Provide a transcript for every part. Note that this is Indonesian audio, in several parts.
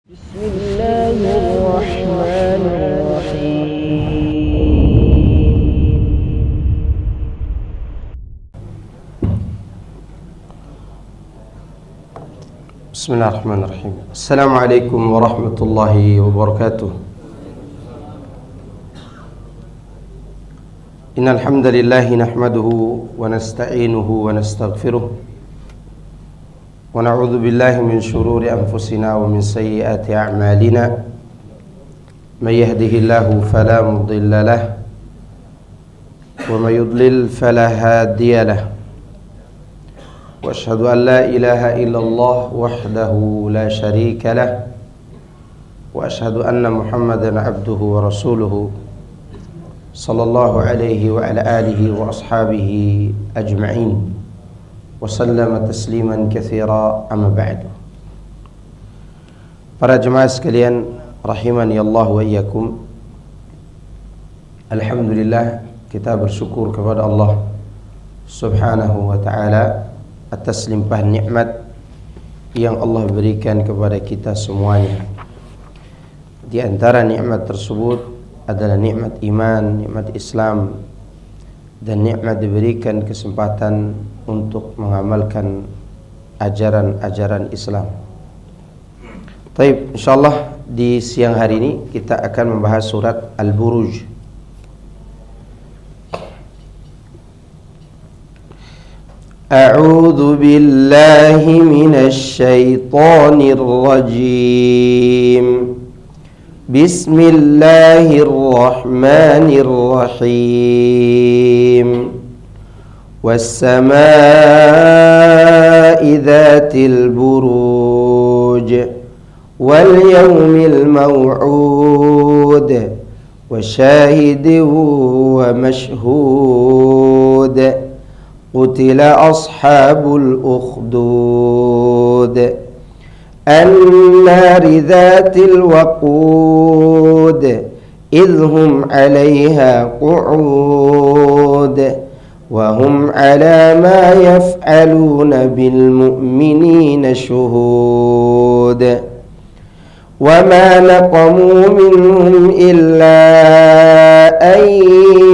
بسم الله الرحمن الرحيم بسم الله الرحمن الرحيم. السلام عليكم ورحمة الله وبركاته. إن الحمد لله نحمده ونستعينه ونستغفره ونعوذ بالله من شرور أنفسنا ومن سيئات أعمالنا. من يهده الله فلا مضل له ومن يضلل فلا هادي له. وأشهد أن لا إله إلا الله وحده لا شريك له وأشهد أن محمدا عبده ورسوله صلى الله عليه وعلى آله وأصحابه أجمعين وسلم تسليما كثيرا. أما بعد. Para jemaah sekalian rahimani Allah wa iyyakum. Alhamdulillah, kita bersyukur kepada Allah Subhanahu wa taala atas limpahan nikmat yang Allah berikan kepada kita semuanya. Di antara nikmat tersebut adalah nikmat iman, nikmat Islam, dan nikmat diberikan kesempatan untuk mengamalkan ajaran-ajaran Islam. Baik, insyaallah di siang hari ini kita akan membahas surat Al-Buruj. A'udzu billahi minasy syaithanir rajim. Bismillahirrahmanirrahim. والسماء ذات البروج واليوم الموعود وشاهد ومشهود قتل أصحاب الأخدود النار ذات الوقود إذ هم عليها قعود وهم على ما يفعلون بالمؤمنين شهود وما نقموا منهم إلا أن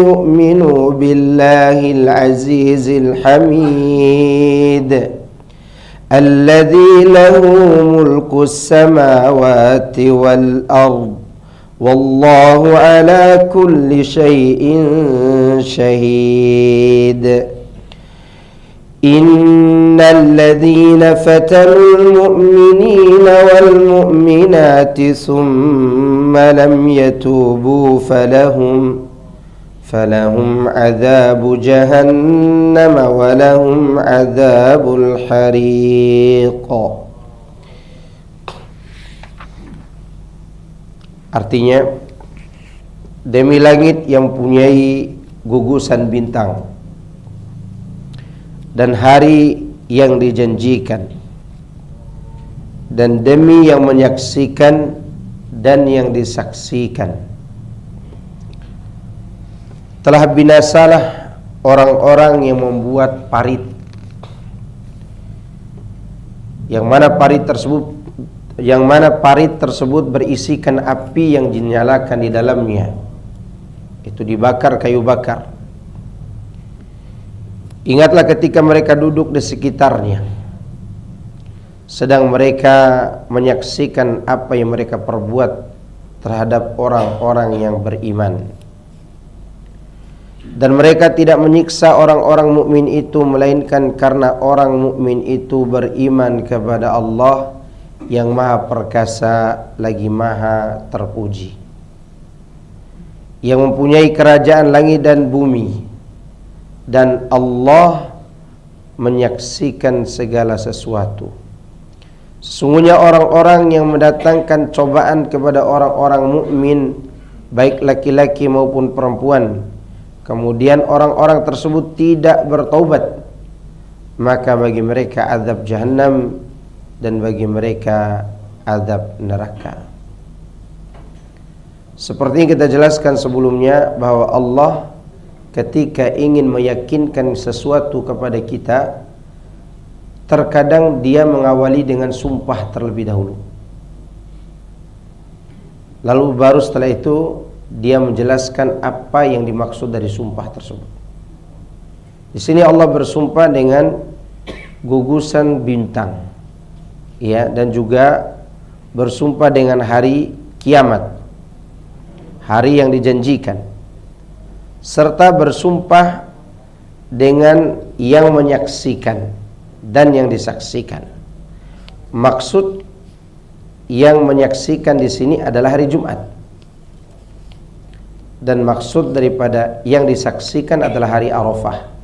يؤمنوا بالله العزيز الحميد الذي له ملك السماوات والأرض والله على كل شيء شهيد إن الذين فتنوا المؤمنين والمؤمنات ثم لم يتوبوا فلهم عذاب جهنم ولهم عذاب الحريق. Artinya, demi langit yang mempunyai gugusan bintang dan hari yang dijanjikan, dan demi yang menyaksikan dan yang disaksikan, telah binasalah orang-orang yang membuat parit, yang mana parit tersebut berisikan api yang dinyalakan di dalamnya, itu dibakar kayu bakar. Ingatlah ketika mereka duduk di sekitarnya, sedang mereka menyaksikan apa yang mereka perbuat terhadap orang-orang yang beriman, dan mereka tidak menyiksa orang-orang mukmin itu melainkan karena orang mukmin itu beriman kepada Allah yang maha perkasa lagi maha terpuji, yang mempunyai kerajaan langit dan bumi, dan Allah menyaksikan segala sesuatu. Sesungguhnya orang-orang yang mendatangkan cobaan kepada orang-orang mukmin, baik laki-laki maupun perempuan, kemudian orang-orang tersebut tidak bertaubat, maka bagi mereka azab jahannam dan bagi mereka azab neraka. Seperti yang kita jelaskan sebelumnya, bahwa Allah ketika ingin meyakinkan sesuatu kepada kita, terkadang dia mengawali dengan sumpah terlebih dahulu. Lalu baru setelah itu dia menjelaskan apa yang dimaksud dari sumpah tersebut. Di sini Allah bersumpah dengan gugusan bintang, ya, dan juga bersumpah dengan hari kiamat, hari yang dijanjikan, serta bersumpah dengan yang menyaksikan dan yang disaksikan. Maksud yang menyaksikan di sini adalah hari Jumat, dan maksud daripada yang disaksikan adalah hari Arafah.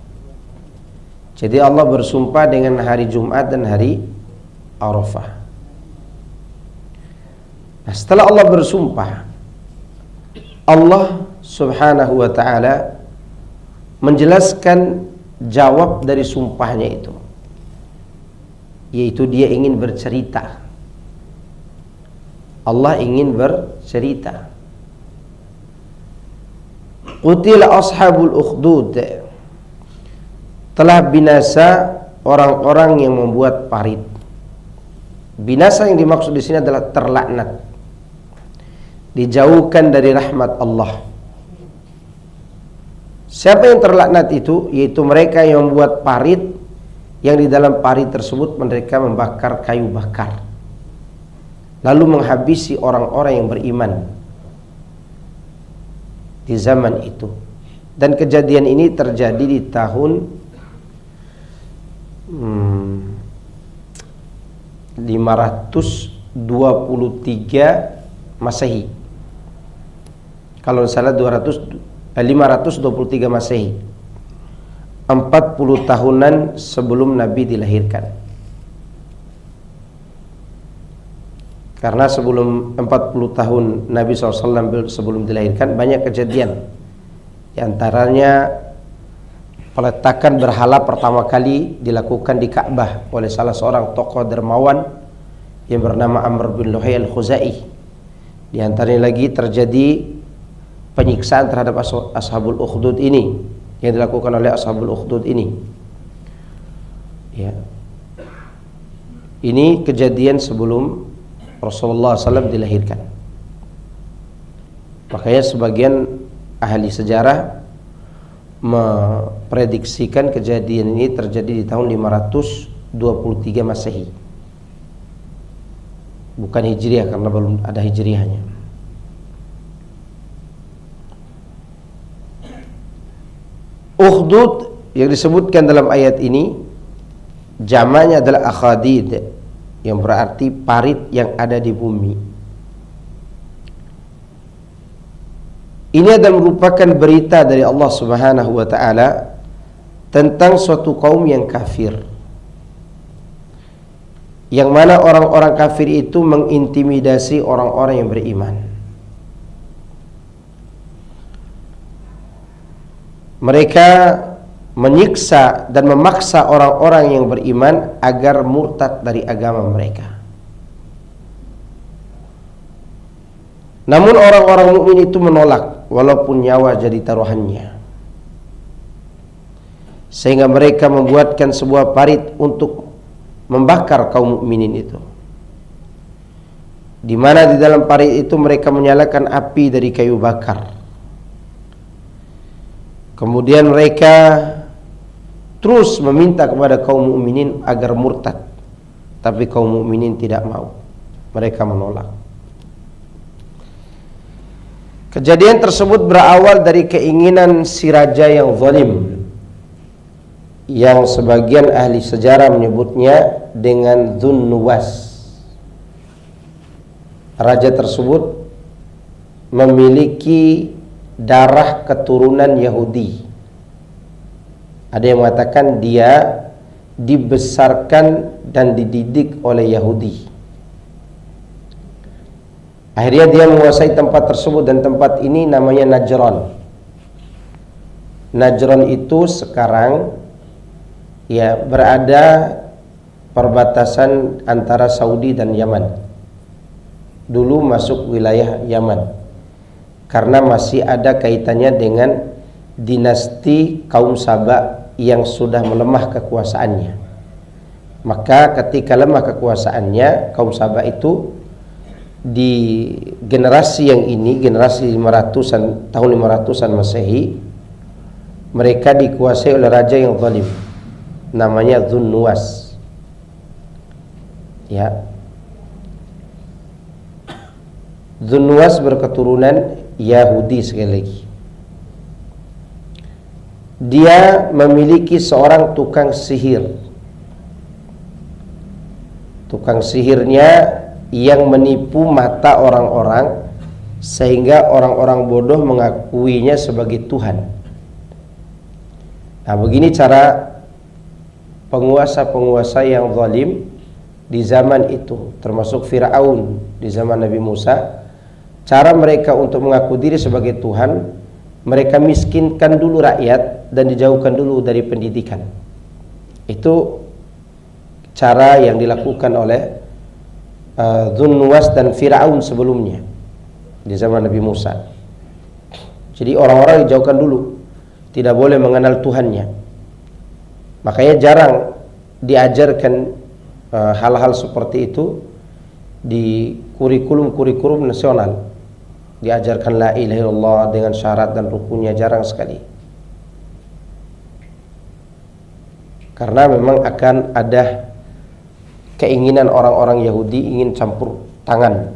Jadi Allah bersumpah dengan hari Jumat dan hari Arafah. Nah, setelah Allah bersumpah, Allah Subhanahu wa ta'ala menjelaskan jawab dari sumpahnya itu, yaitu dia ingin bercerita. Allah ingin bercerita. Qutila ashabul ukhdud, telah binasa orang-orang yang membuat parit. Binasa yang dimaksud di sini adalah terlaknat, dijauhkan dari rahmat Allah. Siapa yang terlaknat itu? Yaitu mereka yang membuat parit, yang di dalam parit tersebut mereka membakar kayu bakar, lalu menghabisi orang-orang yang beriman di zaman itu. Dan kejadian ini terjadi di tahun 523 Masehi. Kalau salah 523 Masehi, 40 tahunan sebelum Nabi dilahirkan. Karena sebelum 40 tahun Nabi SAW sebelum dilahirkan, banyak kejadian. Di antaranya peletakan berhala pertama kali dilakukan di Ka'bah oleh salah seorang tokoh dermawan yang bernama Amr bin Luhai al-Khuzai. Di antaranya lagi terjadi penyiksaan terhadap ashabul ukhdud ini, yang dilakukan oleh ashabul ukhdud ini, ya. Ini kejadian sebelum Rasulullah SAW dilahirkan. Makanya sebagian ahli sejarah memprediksikan kejadian ini terjadi di tahun 523 Masehi, bukan Hijriah, karena belum ada Hijriahnya. Ukhdud yang disebutkan dalam ayat ini jamaknya adalah akhadid, yang berarti parit yang ada di bumi. Ini adalah merupakan berita dari Allah Subhanahu wa ta'ala tentang suatu kaum yang kafir, yang mana orang-orang kafir itu mengintimidasi orang-orang yang beriman. Mereka menyiksa dan memaksa orang-orang yang beriman agar murtad dari agama mereka. Namun orang-orang mukmin itu menolak, walaupun nyawa jadi taruhannya, sehingga mereka membuatkan sebuah parit untuk membakar kaum mukminin itu, di mana di dalam parit itu mereka menyalakan api dari kayu bakar. Kemudian mereka terus meminta kepada kaum mukminin agar murtad, tapi kaum mukminin tidak mau, mereka menolak. Kejadian tersebut berawal dari keinginan si raja yang zalim, yang sebagian ahli sejarah menyebutnya dengan Dzunnuwas. Raja tersebut memiliki darah keturunan Yahudi. Ada yang mengatakan dia dibesarkan dan dididik oleh Yahudi. Akhirnya dia menguasai tempat tersebut, dan tempat ini namanya Najran. Najran itu sekarang ya berada perbatasan antara Saudi dan Yaman. Dulu masuk wilayah Yaman, karena masih ada kaitannya dengan dinasti kaum Saba yang sudah melemah kekuasaannya. Maka ketika lemah kekuasaannya, kaum Saba itu di generasi yang ini, generasi 500-an, tahun 500-an Masehi, mereka dikuasai oleh raja yang zalim, namanya Dzunnuwas. Ya. Dzunnuwas berketurunan Yahudi sekali lagi. Dia memiliki seorang tukang sihir. Tukang sihirnya yang menipu mata orang-orang sehingga orang-orang bodoh mengakuinya sebagai Tuhan. Nah, begini cara penguasa-penguasa yang zalim di zaman itu, termasuk Firaun di zaman Nabi Musa. Cara mereka untuk mengaku diri sebagai Tuhan, mereka miskinkan dulu rakyat dan dijauhkan dulu dari pendidikan. Itu cara yang dilakukan oleh Dzunnuwas dan Firaun sebelumnya di zaman Nabi Musa. Jadi orang-orang dijauhkan dulu, tidak boleh mengenal Tuhannya. Makanya jarang diajarkan hal-hal seperti itu di kurikulum nasional. Diajarkan la ilaha illallah dengan syarat dan rukunnya jarang sekali. Karena memang akan ada keinginan orang-orang Yahudi ingin campur tangan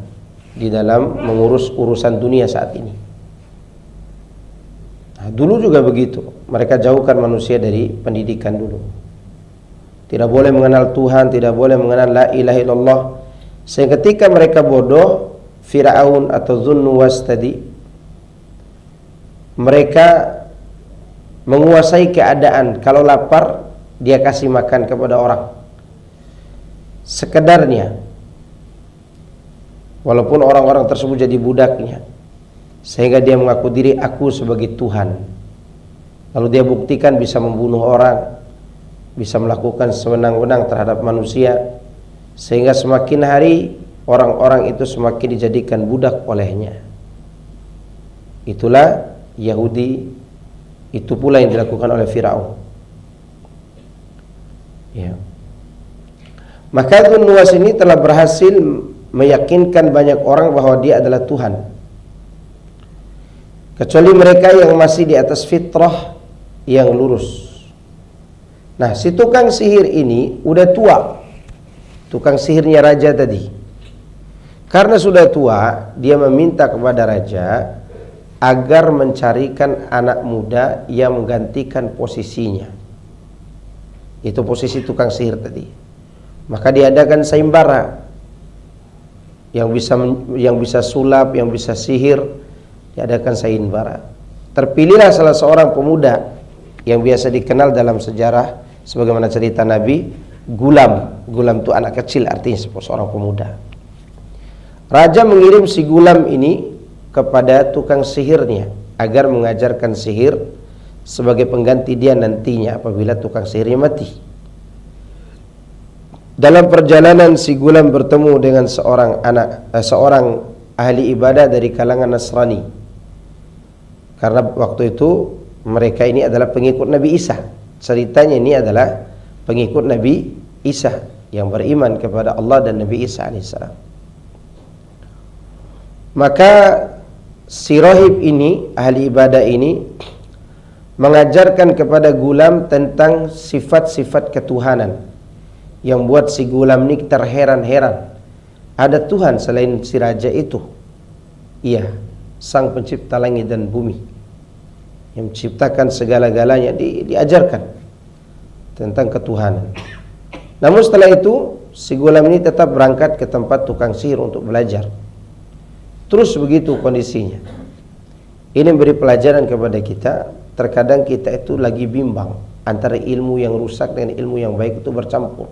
di dalam mengurus urusan dunia saat ini. Nah, dulu juga begitu. Mereka jauhkan manusia dari pendidikan dulu. Tidak boleh mengenal Tuhan, tidak boleh mengenal la ilaha illallah. Sehingga ketika mereka bodoh, Firaun atau Dzunnuwas tadi, mereka menguasai keadaan. Kalau lapar, dia kasih makan kepada orang sekedarnya, walaupun orang-orang tersebut jadi budaknya, sehingga dia mengaku diri aku sebagai Tuhan. Lalu dia buktikan bisa membunuh orang, bisa melakukan sewenang-wenang terhadap manusia, sehingga semakin hari orang-orang itu semakin dijadikan budak olehnya. Itulah Yahudi, itu pula yang dilakukan oleh Firaun. Ya. Maka Dzunnuwas ini telah berhasil meyakinkan banyak orang bahwa dia adalah Tuhan, kecuali mereka yang masih di atas fitrah yang lurus. Nah, si tukang sihir ini udah tua, tukang sihirnya raja tadi. Karena sudah tua, dia meminta kepada raja agar mencarikan anak muda yang menggantikan posisinya. Itu posisi tukang sihir tadi. Maka diadakan sayembara, yang bisa sulap, yang bisa sihir, diadakan sayembara. Terpilihlah salah seorang pemuda yang biasa dikenal dalam sejarah sebagaimana cerita Nabi, Gulam. Gulam itu anak kecil, artinya seorang pemuda. Raja mengirim si Gulam ini kepada tukang sihirnya agar mengajarkan sihir sebagai pengganti dia nantinya apabila tukang sihirnya mati. Dalam perjalanan si Gulam bertemu dengan seorang ahli ibadah dari kalangan Nasrani. Karena waktu itu mereka ini adalah pengikut Nabi Isa. Ceritanya ini adalah pengikut Nabi Isa yang beriman kepada Allah dan Nabi Isa alaihissalam. Maka si rahib ini, ahli ibadah ini, mengajarkan kepada Gulam tentang sifat-sifat ketuhanan yang buat si Gulam ini terheran-heran. Ada Tuhan selain si raja itu. Iya, sang pencipta langit dan bumi yang menciptakan segala-galanya, diajarkan tentang ketuhanan. Namun setelah itu si Gulam ini tetap berangkat ke tempat tukang sihir untuk belajar. Terus begitu kondisinya. Ini memberi pelajaran kepada kita. Terkadang kita itu lagi bimbang antara ilmu yang rusak dengan ilmu yang baik itu bercampur.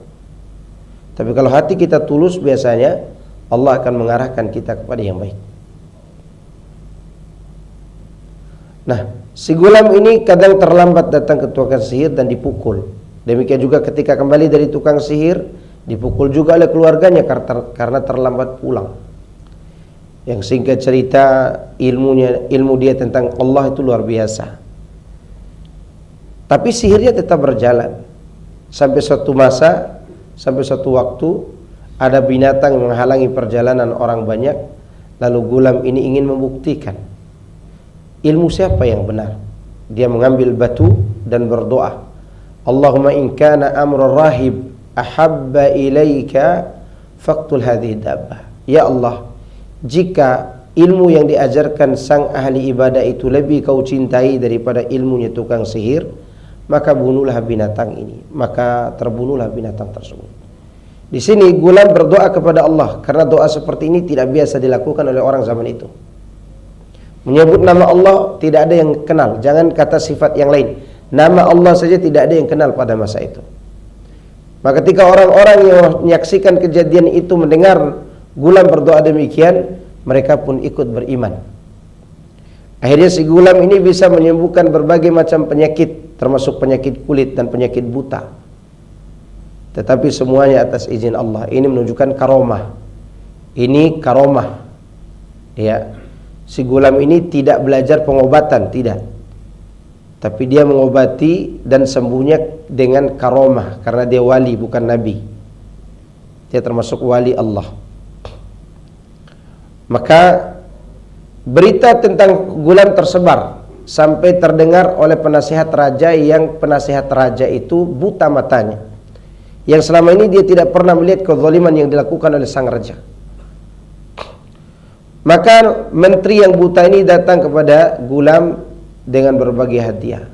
Tapi kalau hati kita tulus, biasanya Allah akan mengarahkan kita kepada yang baik. Nah, si Gulam ini kadang terlambat datang ke tukang sihir dan dipukul. Demikian juga ketika kembali dari tukang sihir, dipukul juga oleh keluarganya karena terlambat pulang. Yang singkat cerita, ilmu dia tentang Allah itu luar biasa. Tapi sihirnya tetap berjalan sampai suatu masa, sampai suatu waktu ada binatang menghalangi perjalanan orang banyak, lalu gulam ini ingin membuktikan ilmu siapa yang benar. Dia mengambil batu dan berdoa, Allahumma in kana amrul rahib ahabba ilaika faqtul hadhihi dabbah. Ya Allah, jika ilmu yang diajarkan sang ahli ibadah itu lebih kau cintai daripada ilmunya tukang sihir, maka bunuhlah binatang ini. Maka terbunuhlah binatang tersebut. Di sini gulam berdoa kepada Allah, karena doa seperti ini tidak biasa dilakukan oleh orang zaman itu. Menyebut nama Allah tidak ada yang kenal, jangan kata sifat yang lain. Nama Allah saja tidak ada yang kenal pada masa itu. Maka ketika orang-orang yang menyaksikan kejadian itu mendengar gulam berdoa demikian, mereka pun ikut beriman. Akhirnya si gulam ini bisa menyembuhkan berbagai macam penyakit, termasuk penyakit kulit dan penyakit buta. Tetapi semuanya atas izin Allah. Ini menunjukkan karomah. Ini karomah. Ya. Si gulam ini tidak belajar pengobatan, tidak. Tapi dia mengobati dan sembuhnya dengan karomah, karena dia wali bukan nabi. Dia termasuk wali Allah. Maka berita tentang gulam tersebar sampai terdengar oleh penasihat raja, yang penasihat raja itu buta matanya, yang selama ini dia tidak pernah melihat kezaliman yang dilakukan oleh sang raja. Maka menteri yang buta ini datang kepada gulam dengan berbagai hadiah.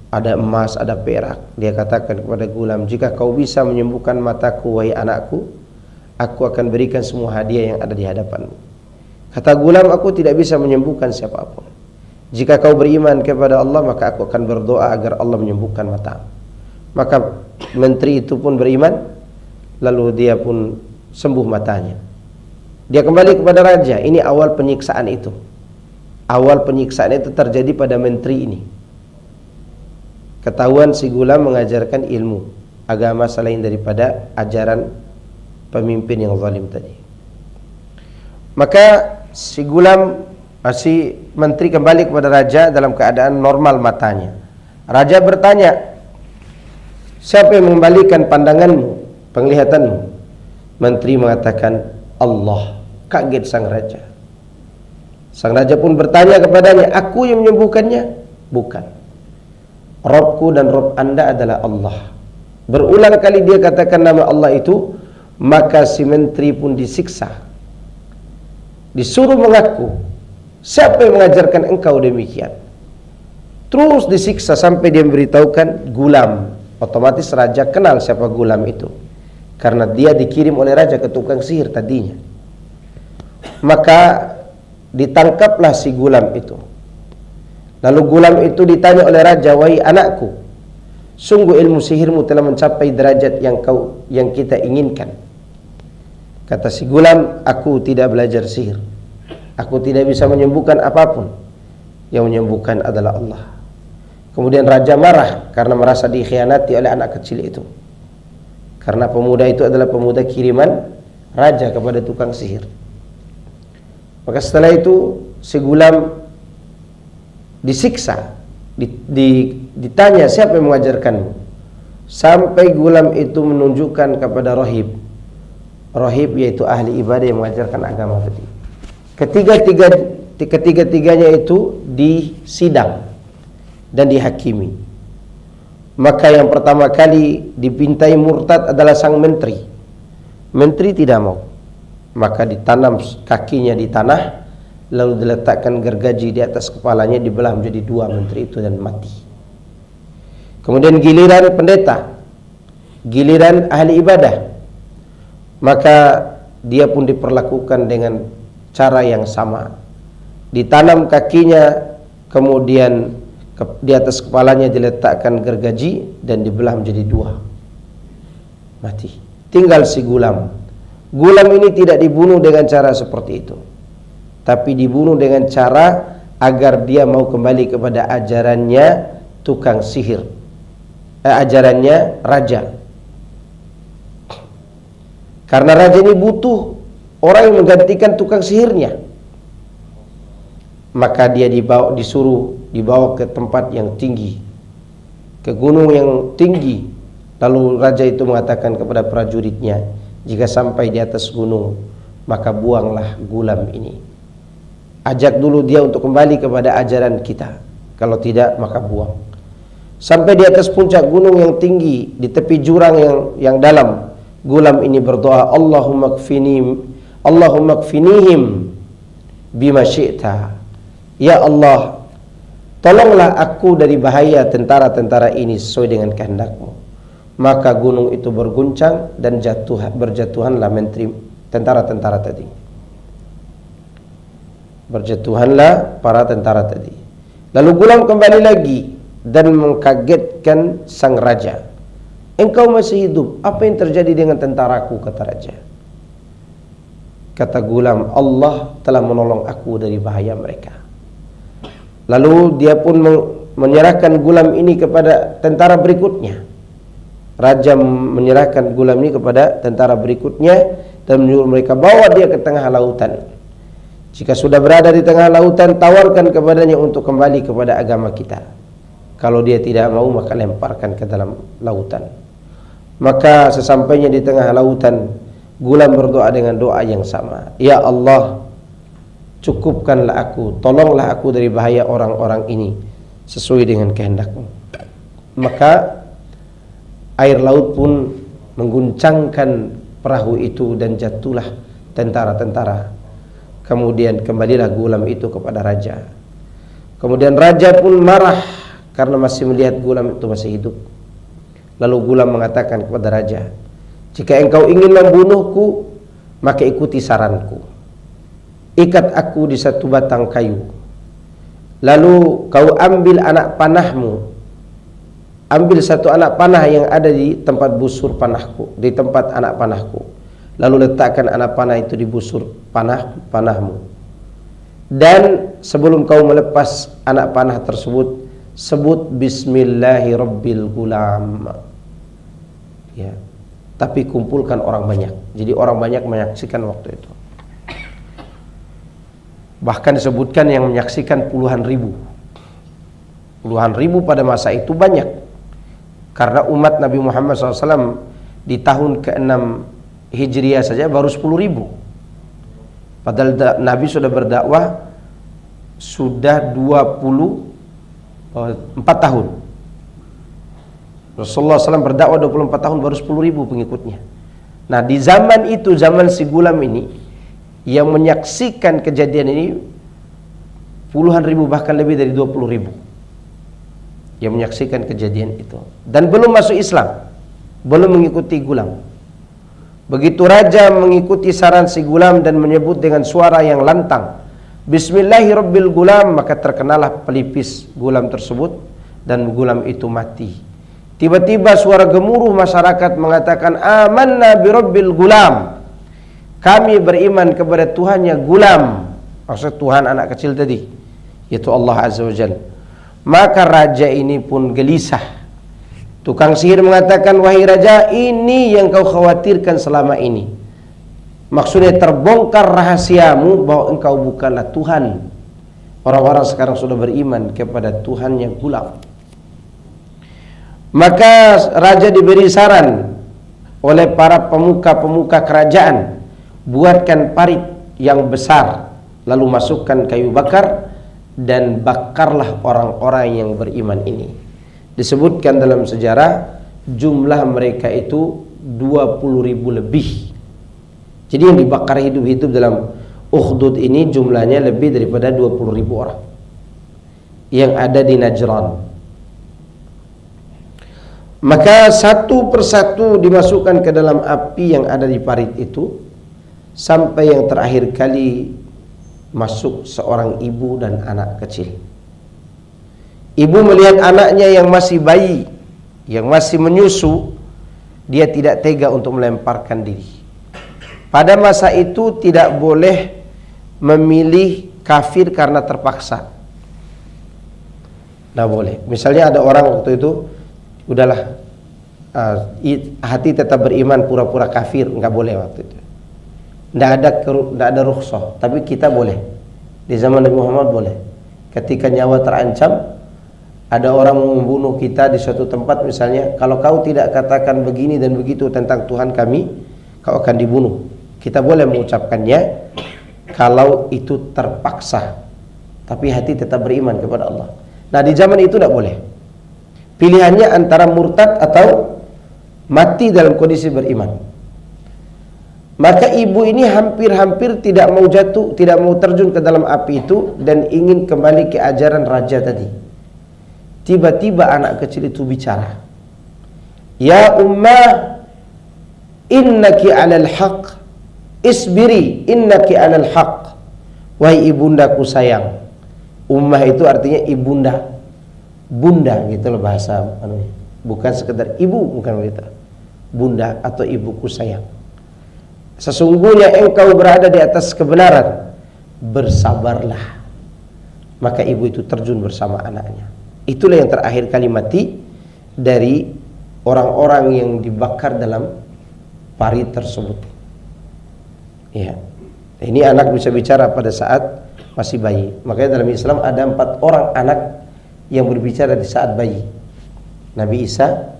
Ada emas, ada perak. Dia katakan kepada gulam, jika kau bisa menyembuhkan mataku, wahai anakku, aku akan berikan semua hadiah yang ada di hadapanmu. Kata gulam, aku tidak bisa menyembuhkan siapapun. Jika kau beriman kepada Allah, maka aku akan berdoa agar Allah menyembuhkan matamu. Maka menteri itu pun beriman, lalu dia pun sembuh matanya. Dia kembali kepada raja. Ini awal penyiksaan itu. Awal penyiksaan itu terjadi pada menteri ini. Ketahuan si gulam mengajarkan ilmu agama selain daripada ajaran pemimpin yang zalim tadi. Maka si gulam, si menteri kembali kepada raja dalam keadaan normal matanya. Raja bertanya, siapa yang mengembalikan pandanganmu, penglihatanmu? Menteri mengatakan, Allah. Kaget sang raja. Sang raja pun bertanya kepadanya, aku yang menyembuhkannya? Bukan. Robku dan Rob anda adalah Allah. Berulang kali dia katakan nama Allah itu, maka si menteri pun disiksa. Disuruh mengaku, siapa yang mengajarkan engkau demikian? Terus disiksa sampai dia memberitahukan gulam. Otomatis raja kenal siapa gulam itu, karena dia dikirim oleh raja ke tukang sihir tadinya. Maka ditangkaplah si gulam itu. Lalu gulam itu ditanya oleh raja, wahai anakku, sungguh ilmu sihirmu telah mencapai derajat yang kita inginkan. Kata si gulam, aku tidak belajar sihir. Aku tidak bisa menyembuhkan apapun. Yang menyembuhkan adalah Allah. Kemudian raja marah karena merasa dikhianati oleh anak kecil itu. Karena pemuda itu adalah pemuda kiriman raja kepada tukang sihir. Maka setelah itu si gulam disiksa, ditanya siapa yang mengajarkanmu, sampai gulam itu menunjukkan kepada rohib. Rohib yaitu ahli ibadah yang mengajarkan agama tadi. Ketiga-tiganya itu disidang dan dihakimi. Maka yang pertama kali dipintai murtad adalah sang menteri. Menteri tidak mau. Maka ditanam kakinya di tanah, lalu diletakkan gergaji di atas kepalanya, dibelah menjadi dua menteri itu dan mati. Kemudian giliran pendeta, giliran ahli ibadah, maka dia pun diperlakukan dengan cara yang sama. Ditanam kakinya, kemudian di atas kepalanya diletakkan gergaji dan dibelah menjadi dua, mati. Tinggal si gulam. Gulam ini tidak dibunuh dengan cara seperti itu, tapi dibunuh dengan cara agar dia mau kembali kepada ajarannya tukang sihir, ajarannya raja. Karena raja ini butuh orang yang menggantikan tukang sihirnya, maka dia disuruh dibawa ke tempat yang tinggi, ke gunung yang tinggi. Lalu raja itu mengatakan kepada prajuritnya, Jika sampai di atas gunung, maka buanglah gulam ini. Ajak dulu dia untuk kembali kepada ajaran kita. Kalau tidak, maka buang. Sampai di atas puncak gunung yang tinggi, di tepi jurang yang dalam, gulam ini berdoa, Allahumma kfinihim bima syi'ta. Ya Allah, tolonglah aku dari bahaya tentara-tentara ini sesuai dengan kehendak-Mu. Maka gunung itu berguncang dan berjatuhanlah tentara-tentara tadi. Berjatuhanlah para tentara tadi. Lalu gulam kembali lagi dan mengkagetkan sang raja. Engkau masih hidup, apa yang terjadi dengan tentaraku, kata raja. Kata gulam, Allah telah menolong aku dari bahaya mereka. Lalu dia pun menyerahkan gulam ini kepada tentara berikutnya. Raja menyerahkan gulam ini kepada tentara berikutnya dan menyuruh mereka bawa dia ke tengah lautan. Jika sudah berada di tengah lautan, tawarkan kepadanya untuk kembali kepada agama kita. Kalau dia tidak mau, maka lemparkan ke dalam lautan. Maka sesampainya di tengah lautan, gulam berdoa dengan doa yang sama. Ya Allah, cukupkanlah aku, tolonglah aku dari bahaya orang-orang ini sesuai dengan kehendak-Mu. Maka air laut pun mengguncangkan perahu itu dan jatuhlah tentara-tentara. Kemudian kembalilah gulam itu kepada raja. Kemudian raja pun marah karena masih melihat gulam itu masih hidup. Lalu gulam mengatakan kepada raja, jika engkau ingin membunuhku, maka ikuti saranku. Ikat aku di satu batang kayu. Lalu kau ambil anak panahmu. Ambil satu anak panah yang ada di tempat busur panahku, di tempat anak panahku. Lalu letakkan anak panah itu di busur panahmu. Dan sebelum kau melepas anak panah tersebut, sebut Bismillahirrabbilgulam. Ya. Tapi kumpulkan orang banyak. Jadi orang banyak menyaksikan waktu itu. Bahkan disebutkan yang menyaksikan puluhan ribu. Puluhan ribu pada masa itu banyak. Karena umat Nabi Muhammad SAW di tahun ke-6 Hijriah saja baru 10.000. Padahal Nabi sudah berdakwah sudah 24 tahun. Rasulullah SAW berdakwah 24 tahun baru 10.000 pengikutnya. Nah di zaman itu, zaman si gulam ini, yang menyaksikan kejadian ini puluhan ribu, bahkan lebih dari 20.000 yang menyaksikan kejadian itu, dan belum masuk Islam, belum mengikuti gulam. Begitu raja mengikuti saran si gulam dan menyebut dengan suara yang lantang, Bismillahirrabbilgulam, maka terkenalah pelipis gulam tersebut dan gulam itu mati. Tiba-tiba suara gemuruh masyarakat mengatakan, Amanna birabbil gulam, kami beriman kepada Tuhannya gulam, maksud Tuhan anak kecil tadi, yaitu Allah Azza wa Jalla. Maka raja ini pun gelisah. Tukang sihir mengatakan, wahai raja, ini yang kau khawatirkan selama ini. Maksudnya terbongkar rahasiamu bahwa engkau bukanlah Tuhan. Orang-orang sekarang sudah beriman kepada Tuhan yang gulam. Maka raja diberi saran oleh para pemuka-pemuka kerajaan, buatkan parit yang besar, lalu masukkan kayu bakar dan bakarlah orang-orang yang beriman ini. Disebutkan dalam sejarah jumlah mereka itu 20.000 lebih. Jadi yang dibakar hidup-hidup dalam Ukhdud ini jumlahnya lebih daripada 20.000 orang yang ada di Najran. Maka satu persatu dimasukkan ke dalam api yang ada di parit itu, sampai yang terakhir kali masuk seorang ibu dan anak kecil. Ibu melihat anaknya yang masih bayi, yang masih menyusu, dia tidak tega untuk melemparkan diri. Pada masa itu tidak boleh memilih kafir karena terpaksa. Tidak boleh. Misalnya ada orang waktu itu, udahlah, hati tetap beriman, pura-pura kafir, nggak boleh waktu itu. Tidak ada rukhsah, tapi kita boleh. Di zaman Nabi Muhammad boleh. Ketika nyawa terancam, ada orang membunuh kita di suatu tempat misalnya, kalau kau tidak katakan begini dan begitu tentang Tuhan kami, kau akan dibunuh. Kita boleh mengucapkannya kalau itu terpaksa, tapi hati tetap beriman kepada Allah. Nah, di zaman itu tidak boleh. Pilihannya antara murtad atau mati dalam kondisi beriman. Maka ibu ini hampir-hampir tidak mau jatuh, tidak mau terjun ke dalam api itu, dan ingin kembali ke ajaran raja tadi. Tiba-tiba anak kecil itu bicara, "Ya ummah, innaki alal haq, isbiri innaki alal haq." Wahai ibundaku sayang. Ummah itu artinya ibunda, bunda gitu loh bahasa bukan sekedar ibu, bukan begitu. Bunda atau ibuku sayang, sesungguhnya engkau berada di atas kebenaran, bersabarlah. Maka ibu itu terjun bersama anaknya. Itulah yang terakhir kali mati dari orang-orang yang dibakar dalam parit tersebut. Ya, ini anak bisa bicara pada saat masih bayi. Makanya dalam Islam ada 4 orang anak yang berbicara di saat bayi. Nabi Isa,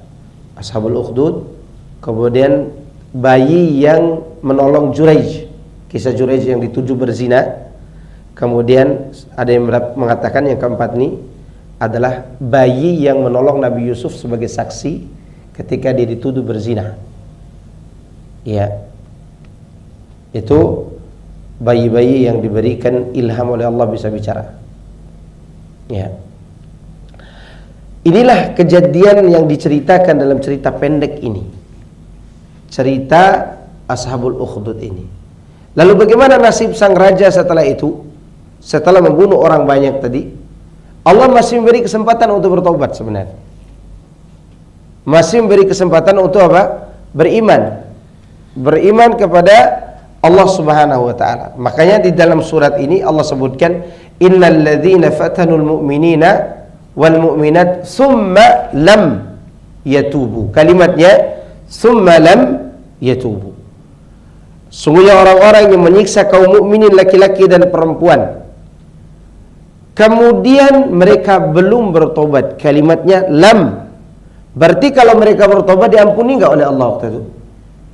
Ashabul Ukhdud, kemudian bayi yang menolong Juraij, kisah Juraij yang dituduh berzina. Kemudian ada yang mengatakan yang keempat ini adalah bayi yang menolong Nabi Yusuf sebagai saksi ketika dia dituduh berzina. Ya, itu bayi-bayi yang diberikan ilham oleh Allah bisa bicara. Ya, inilah kejadian yang diceritakan dalam cerita pendek ini, cerita Ashabul Ukhdud ini. Lalu bagaimana nasib sang raja setelah itu? Setelah membunuh orang banyak tadi, Allah masih memberi kesempatan untuk bertobat sebenarnya. Masih memberi kesempatan untuk apa? Beriman. Beriman kepada Allah Subhanahu wa taala. Makanya di dalam surat ini Allah sebutkan innal ladzina fatanul mu'minina wal mu'minat summa lam yatubu. Kalimatnya summa lam yatubu. Sungguhnya orang-orang yang menyiksa kaum mukminin laki-laki dan perempuan, kemudian mereka belum bertobat. Kalimatnya lam. Berarti kalau mereka bertobat diampuni enggak oleh Allah waktu itu?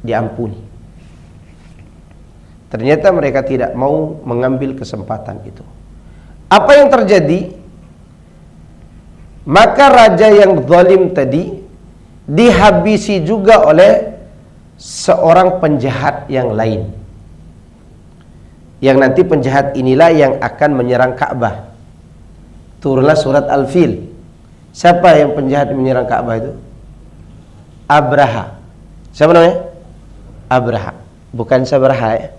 Diampuni. Ternyata mereka tidak mau mengambil kesempatan itu. Apa yang terjadi? Maka raja yang zalim tadi dihabisi juga oleh seorang penjahat yang lain. Yang nanti penjahat inilah yang akan menyerang Ka'bah. Turunlah surat Al-Fil. Siapa yang penjahat menyerang Ka'bah itu? Abraha. Siapa namanya? Abraha. Bukan Sabraha ya.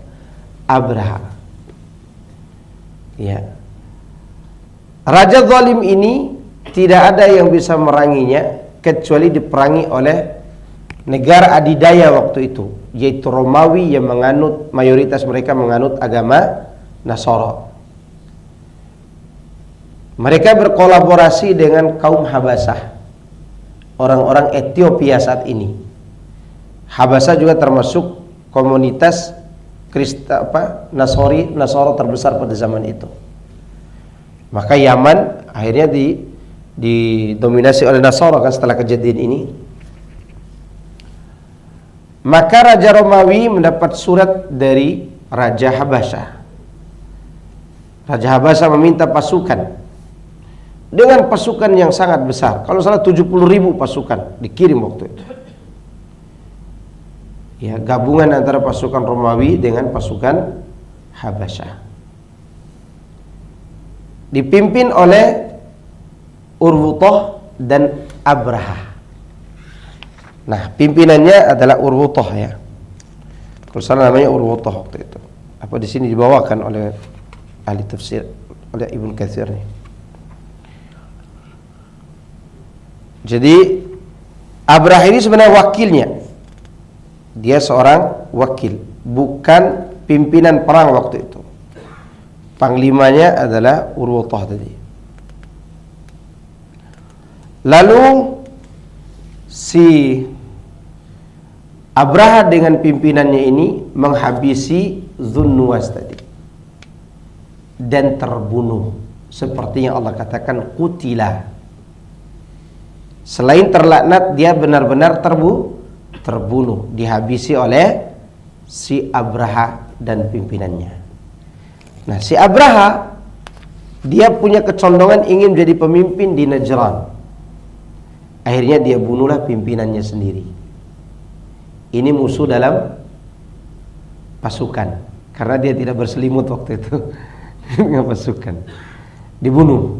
Abraha. Ya. Raja zalim ini tidak ada yang bisa meranginya kecuali diperangi oleh negara adidaya waktu itu, yaitu Romawi yang menganut, mayoritas mereka menganut agama Nasara. Mereka berkolaborasi dengan kaum Habasah, orang-orang Ethiopia saat ini. Habasah juga termasuk komunitas Nasara terbesar pada zaman itu. Maka Yaman akhirnya didominasi oleh Nasara kan setelah kejadian ini. Maka Raja Romawi mendapat surat dari Raja Habasyah. Raja Habasyah meminta pasukan dengan pasukan yang sangat besar. Kalau salah 70.000 pasukan dikirim waktu itu. Ya, gabungan antara pasukan Romawi dengan pasukan Habasyah. Dipimpin oleh Urwuthah dan Abraha. Nah, pimpinannya adalah Urwuthah ya. Kalau salah namanya Urwuthah waktu itu. Apa di sini dibawakan oleh ahli tafsir, oleh Ibnu Katsir nih. Jadi Abraha ini sebenarnya wakilnya. Dia seorang wakil, bukan pimpinan perang waktu itu. Panglimanya adalah Urwuthah tadi. Lalu si Abraha dengan pimpinannya ini menghabisi Dzunnuwas tadi dan terbunuh seperti yang Allah katakan qutila. Selain terlaknat, dia benar-benar terbunuh, dihabisi oleh si Abraha dan pimpinannya. Nah, si Abraha dia punya kecondongan ingin menjadi pemimpin di Najran. Akhirnya dia bunuhlah pimpinannya sendiri. Ini musuh dalam pasukan, karena dia tidak berselimut waktu itu dengan pasukan. Dibunuh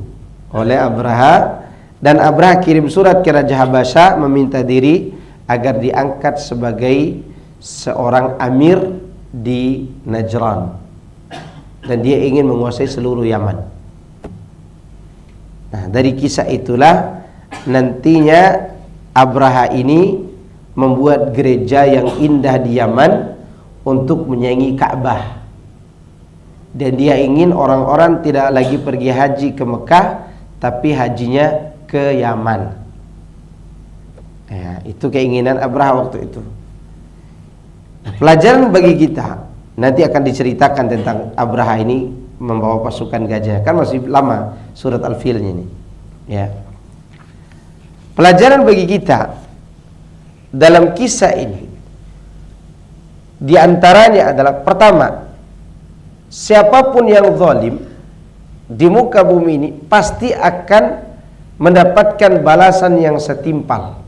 oleh Abraha, dan Abraha kirim surat ke Raja Habasyah meminta diri agar diangkat sebagai seorang amir di Najran, dan dia ingin menguasai seluruh Yaman. Nah, dari kisah itulah nantinya Abraha ini membuat gereja yang indah di Yaman untuk menyaingi Ka'bah, dan dia ingin orang-orang tidak lagi pergi haji ke Mekah, tapi hajinya ke Yaman. Ya, itu keinginan Abraha waktu itu. Nah, pelajaran bagi kita nanti akan diceritakan tentang Abraha ini membawa pasukan gajah. Kan masih lama surat Al-Filnya ini. Ya. Pelajaran bagi kita dalam kisah ini di antaranya adalah, pertama, siapapun yang zalim di muka bumi ini pasti akan mendapatkan balasan yang setimpal,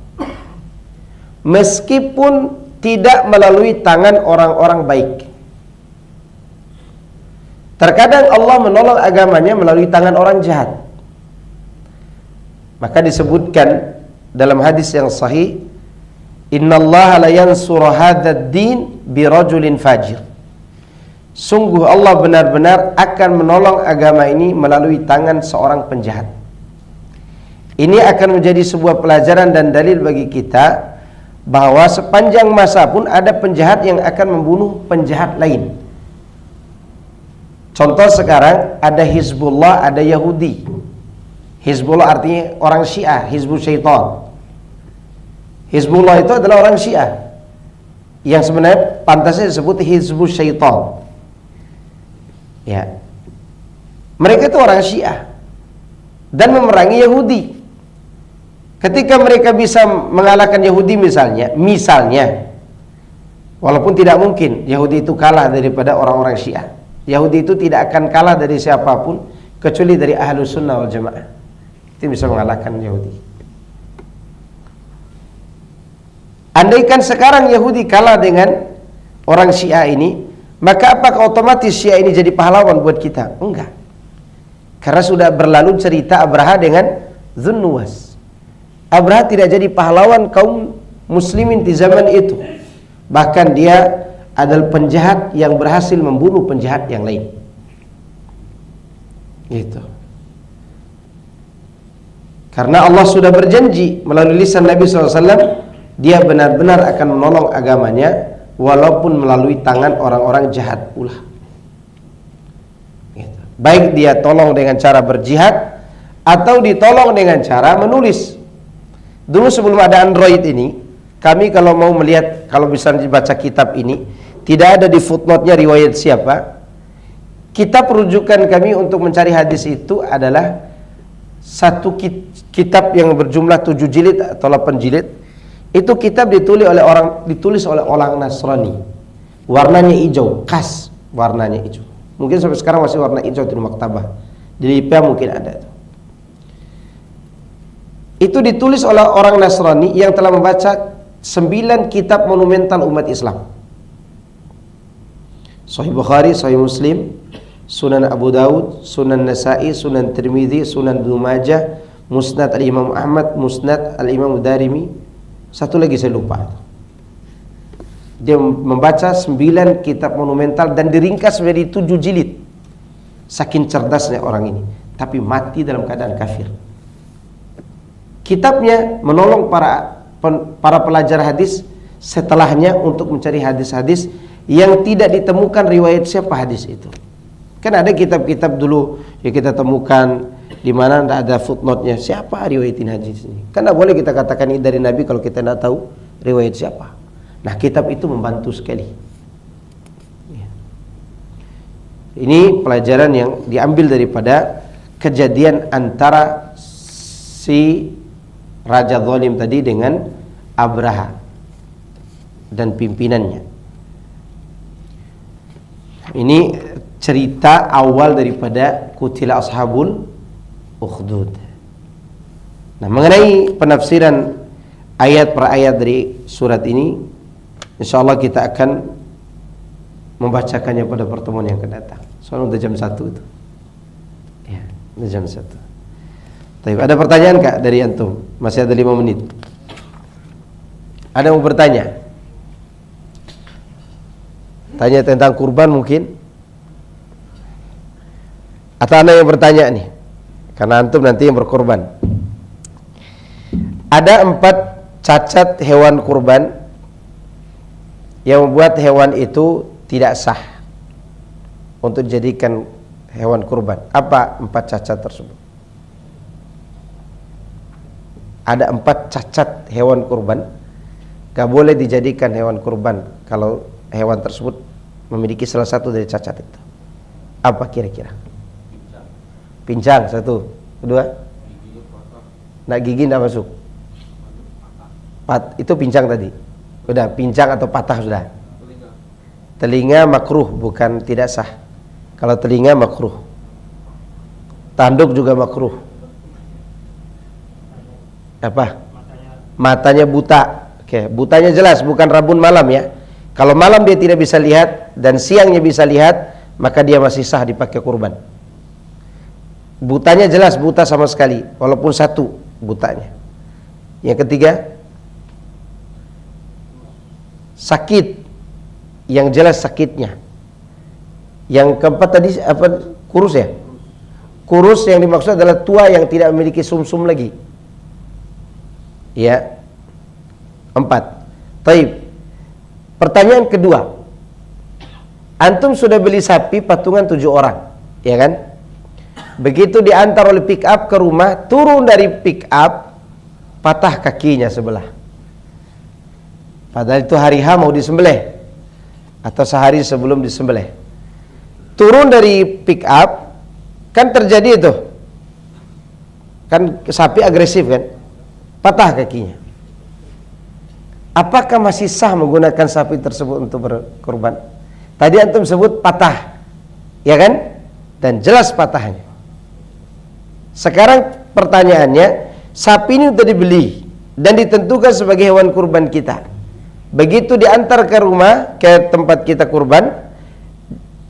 meskipun tidak melalui tangan orang-orang baik. Terkadang Allah menolong agamanya melalui tangan orang jahat. Maka disebutkan dalam hadis yang sahih, innallaha la yansuru hadzal din bi rajulin fajir. Sungguh Allah benar-benar akan menolong agama ini melalui tangan seorang penjahat. Ini akan menjadi sebuah pelajaran dan dalil bagi kita bahwa sepanjang masa pun ada penjahat yang akan membunuh penjahat lain. Contoh sekarang ada Hizbullah, ada Yahudi. Hizbullah artinya orang Syiah, Hizbul Syaitan. Hizbullah itu adalah orang Syiah yang sebenarnya pantasnya disebut Hizbul Syaitan. Ya. Mereka itu orang Syiah dan memerangi Yahudi. Ketika mereka bisa mengalahkan Yahudi misalnya, walaupun tidak mungkin Yahudi itu kalah daripada orang-orang Syiah. Yahudi itu tidak akan kalah dari siapapun kecuali dari Ahlus Sunnah wal Jamaah. Itu bisa mengalahkan Yahudi. Andaikan sekarang Yahudi kalah dengan orang Syiah ini, maka apakah otomatis Syiah ini jadi pahlawan buat kita? Enggak. Karena sudah berlalu cerita Abraha dengan Dzunnuwas. Abraha tidak jadi pahlawan kaum muslimin di zaman itu. Bahkan dia adalah penjahat yang berhasil membunuh penjahat yang lain. Gitu. Karena Allah sudah berjanji melalui lisan Nabi SAW, dia benar-benar akan menolong agamanya walaupun melalui tangan orang-orang jahat pula. Gitu. Baik dia tolong dengan cara berjihad atau ditolong dengan cara menulis. Dulu sebelum ada Android ini, kami kalau mau melihat, kalau bisa dibaca kitab ini, tidak ada di footnote-nya riwayat siapa. Kitab rujukan kami untuk mencari hadis itu adalah satu kitab yang berjumlah 7 jilid atau 8 jilid. Itu kitab ditulis oleh orang Nasrani. Warnanya hijau, khas warnanya hijau. Mungkin sampai sekarang masih warna hijau di maktabah. Di LIPA mungkin ada. Itu ditulis oleh orang Nasrani yang telah membaca 9 kitab monumental umat Islam. Sahih Bukhari, Sahih Muslim, Sunan Abu Daud, Sunan Nasa'i, Sunan Tirmidzi, Sunan Ibnu Majah, Musnad Al-Imam Ahmad, Musnad Al-Imam Darimi. Satu lagi saya lupa. Dia membaca 9 kitab monumental dan diringkas menjadi 7 jilid. Saking cerdasnya orang ini, tapi mati dalam keadaan kafir. Kitabnya menolong para pelajar hadis setelahnya untuk mencari hadis-hadis yang tidak ditemukan riwayat siapa hadis itu. Kan ada kitab-kitab dulu yang kita temukan di mana tidak ada footnote-nya siapa riwayatin hadis ini. Kan tidak boleh kita katakan ini dari Nabi kalau kita tidak tahu riwayat siapa. Nah, kitab itu membantu sekali. Ini pelajaran yang diambil daripada kejadian antara si Raja Zalim tadi dengan Abraha dan pimpinannya. Ini cerita awal daripada kutila ashabul ukhdud. Nah, mengenai penafsiran ayat per ayat dari surat ini, insyaallah kita akan membacakannya pada pertemuan yang akan datang. Soalnya udah jam 1 itu. Ya, udah jam 1. Tapi ada pertanyaan Kak dari antum? Masih ada 5 menit. Ada yang mau bertanya? Tanya tentang kurban mungkin? Atau Anda yang bertanya nih? Karena antum nanti yang berkorban. Ada 4 cacat hewan kurban yang membuat hewan itu tidak sah untuk dijadikan hewan kurban. Apa 4 cacat tersebut? Ada 4 cacat hewan kurban, gak boleh dijadikan hewan kurban kalau hewan tersebut memiliki salah satu dari cacat itu. Apa kira-kira? Pincang 1, 2. Nak gigi tidak masuk. Itu pincang tadi. Udah, pincang atau patah sudah. Telinga makruh, bukan tidak sah. Kalau telinga makruh. Tanduk juga makruh. Apa? Matanya buta. Oke, butanya jelas, bukan rabun malam ya. Kalau malam dia tidak bisa lihat dan siangnya bisa lihat, maka dia masih sah dipakai kurban. Butanya jelas buta sama sekali, walaupun 1 butanya. Yang ketiga, sakit, yang jelas sakitnya. Yang keempat tadi apa? Kurus ya? Kurus yang dimaksud adalah tua yang tidak memiliki sumsum lagi. Ya. 4. Taib. Pertanyaan kedua. Antum sudah beli sapi patungan 7 orang, ya kan? Begitu diantar oleh pick up ke rumah, turun dari pick up, patah kakinya sebelah. Padahal itu hari H mau disembelih atau sehari sebelum disembelih. Turun dari pick up, kan terjadi itu. Kan sapi agresif kan? Patah kakinya. Apakah masih sah menggunakan sapi tersebut untuk berkorban? Tadi antum sebut patah, ya kan? Dan jelas patahnya. Sekarang pertanyaannya, sapi ini sudah dibeli dan ditentukan sebagai hewan kurban kita. Begitu diantar ke rumah, ke tempat kita kurban,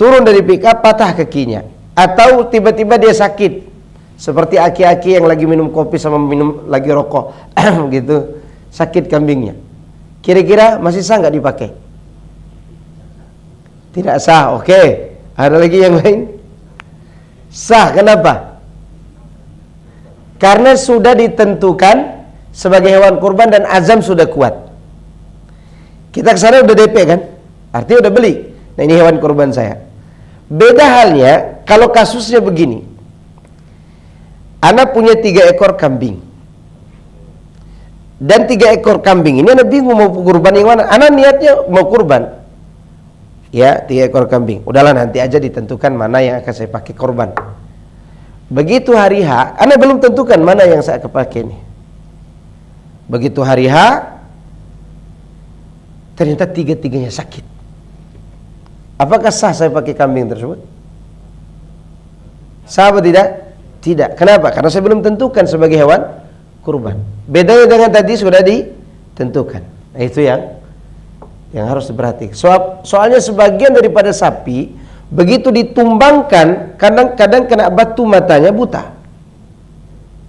turun dari pickup, patah kakinya. Atau tiba-tiba dia sakit, seperti aki-aki yang lagi minum kopi sama minum lagi rokok, gitu, sakit kambingnya. Kira-kira masih sah nggak dipakai? Tidak sah. Oke. Ada lagi yang lain? Sah. Kenapa? Karena sudah ditentukan sebagai hewan kurban dan azam sudah kuat. Kita kesana udah DP kan? Artinya udah beli. Nah, ini hewan kurban saya. Beda halnya kalau kasusnya begini. Ana punya 3 ekor kambing. Dan 3 ekor kambing ini Ana bingung mau kurban yang mana. Ana niatnya mau kurban. Ya, 3 ekor kambing. Udahlah nanti aja ditentukan mana yang akan saya pakai kurban. Begitu hari H, Ana belum tentukan mana yang saya akan pakai ini. Begitu hari H, ternyata 3-3-nya sakit. Apakah sah saya pakai kambing tersebut? Sah atau tidak? Tidak. Kenapa? Karena saya belum tentukan sebagai hewan kurban. Bedanya dengan tadi sudah ditentukan. Nah, itu yang harus diperhatikan. Soalnya sebagian daripada sapi begitu ditumbangkan, kadang-kadang kena batu matanya buta.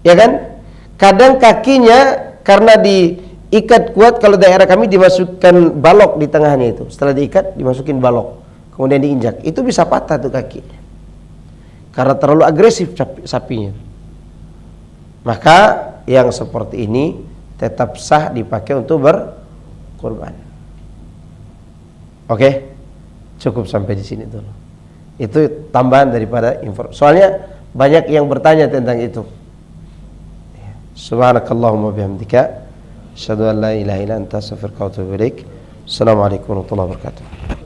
Ya kan? Kadang kakinya karena diikat kuat, kalau daerah kami dimasukkan balok di tengahnya itu. Setelah diikat dimasukin balok, kemudian diinjak. Itu bisa patah tuh kakinya. Karena terlalu agresif sapinya. Maka yang seperti ini tetap sah dipakai untuk berkurban. Oke? Cukup sampai di sini dulu. Itu tambahan daripada informasi. Soalnya banyak yang bertanya tentang itu. Subhanakallahumma bihamdika asyhadu an la ilaha illa anta astaghfiruka wa atubu ilaik. Assalamualaikum warahmatullahi wabarakatuh.